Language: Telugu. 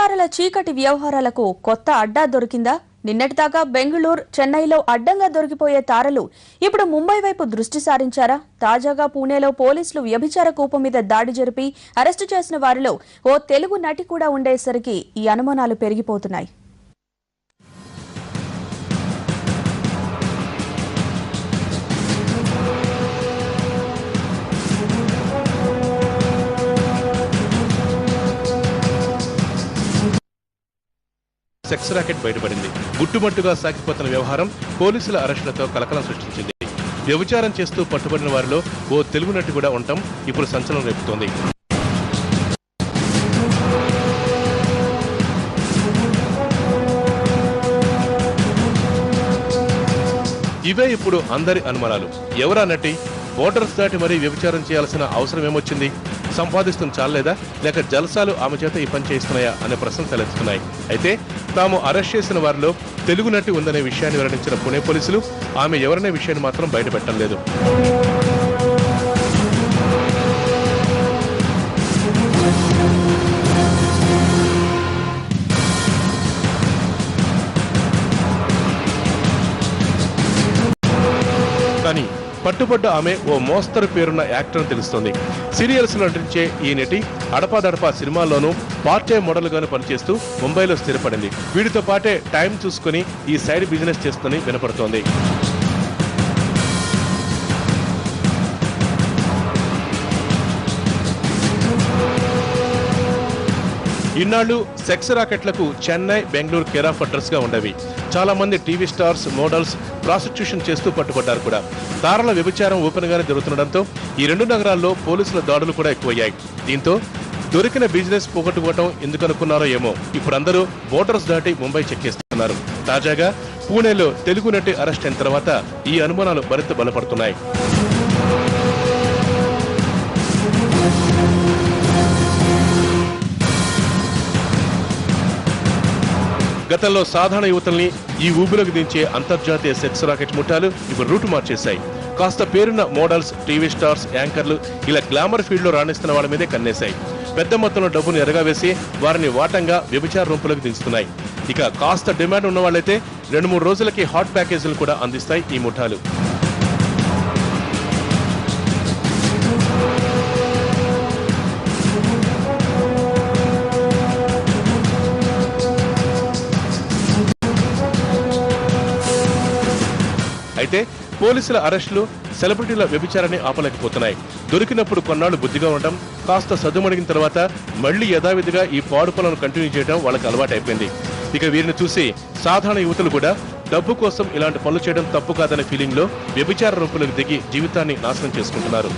వ్యభిచారుల చీకటి వ్యవహారాలకు కొత్త అడ్డా దొరికిందా? నిన్నటిదాకా బెంగళూరు, చెన్నైలో అడ్డంగా దొరికిపోయే తారలు ఇప్పుడు ముంబై వైపు దృష్టి సారించారా? తాజాగా పూణేలో పోలీసులు వ్యభిచార కూపం మీద దాడి జరిపి అరెస్టు చేసిన వారిలో ఓ తెలుగు నటి కూడా ఉండేసరికి ఈ అనుమానాలు పెరిగిపోతున్నాయి. సెక్స్ రాకెట్ బయటపడింది. గుట్టుమట్టుగా సాగిపోతున్న వ్యవహారం పోలీసుల అరెస్టులతో కలకలం సృష్టించింది. వ్యభిచారం చేస్తూ పట్టుబడిన వారిలో ఓ తెలుగు నటి కూడా ఉండటం ఇప్పుడు సంచలనం రేపుతోంది. ఇవే ఇప్పుడు అందరి అనుమానాలు. ఎవరా నటి? బోర్డర్స్ దాటి మరీ వ్యభిచారం చేయాల్సిన అవసరం ఏమొచ్చింది? సంపాదిస్తున్న చాలేదా, లేక జల్సాలు ఆమె చేత ఈ పని చేస్తున్నాయా అనే ప్రశ్నలు తలెత్తుతున్నాయి. అయితే తాము అరెస్ట్ చేసిన వారిలో తెలుగు నటి ఉందనే విషయాన్ని వెల్లడించిన పుణె పోలీసులు ఆమె ఎవరనే విషయాన్ని మాత్రం బయటపెట్టడం లేదు. కానీ పట్టుబడ్డ ఆమె ఓ మోస్తరు పేరున్న యాక్టర్ అని తెలుస్తోంది. సీరియల్స్ లో నటించే ఈ నటి అడపాదడపా సినిమాల్లోనూ పార్ట్ టైం మోడల్ గాను పనిచేస్తూ ముంబైలో స్థిరపడింది. వీటితో పాటే టైం చూసుకుని ఈ సైడ్ బిజినెస్ చేస్తుందని వినపడుతోంది. ఇన్నాళ్లు సెక్స్ రాకెట్లకు Chennai, Bengaluru care of address గా ఉండేవి. చాలా మంది టీవీ స్టార్స్, మోడల్స్ ప్రాస్టిట్యూషన్ చేస్తూ పట్టుబడ్డారు కూడా. తారల వ్యభిచారం ఓపెన్ గానే జరుగుతుండటంతో ఈ రెండు నగరాల్లో పోలీసుల దాడులు కూడా ఎక్కువయ్యాయి. దీంతో దొరికిన బిజినెస్ పోగొట్టుకోవటం ఎందుకనుకున్నారో ఏమో ఇప్పుడు అందరూ బోర్డర్స్ దాటి ముంబై చెక్కేస్తున్నారు. తాజాగా పూణేలో తెలుగు నటి అరెస్ట్ అయిన తర్వాత ఈ అనుమానాలు మరింత బలపడుతున్నాయి. గతంలో సాధారణ యువతల్ని ఈ ఊబిలోకి దించే అంతర్జాతీయ సెక్స్ రాకెట్ ముఠాలు ఇప్పుడు రూటు మార్చేశాయి. కాస్త పేరున్న మోడల్స్, టీవీ స్టార్స్, యాంకర్లు ఇలా గ్లామర్ ఫీల్డ్ లో రాణిస్తున్న వాళ్ళ మీదే కన్నేశాయి. పెద్ద మొత్తంలో డబ్బును ఎరగవేసి వారిని వాటంగా వ్యభిచార రూపులోకి దించుతున్నాయి. ఇక కాస్త డిమాండ్ ఉన్న వాళ్ళైతే 2-3 రోజులకి హాట్ ప్యాకేజీలు కూడా అందిస్తాయి ఈ ముఠాలు. అయితే పోలీసుల అరెస్టులు సెలబ్రిటీల వ్యభిచారాన్ని ఆపలేకపోతున్నాయి. దొరికినప్పుడు కొన్నాళ్లు బుద్ధిగా ఉండటం, కాస్త సద్దుమణిగిన తర్వాత మళ్లీ యథావిధిగా ఈ పాడు పనులను కంటిన్యూ చేయడం వాళ్ళకి అలవాటైపోయింది. ఇక వీరిని చూసి సాధారణ యువతులు కూడా డబ్బు కోసం ఇలాంటి పనులు చేయడం తప్పు కాదనే ఫీలింగ్ లో వ్యభిచార రూపులకు దిగి జీవితాన్ని నాశనం చేసుకుంటున్నారు.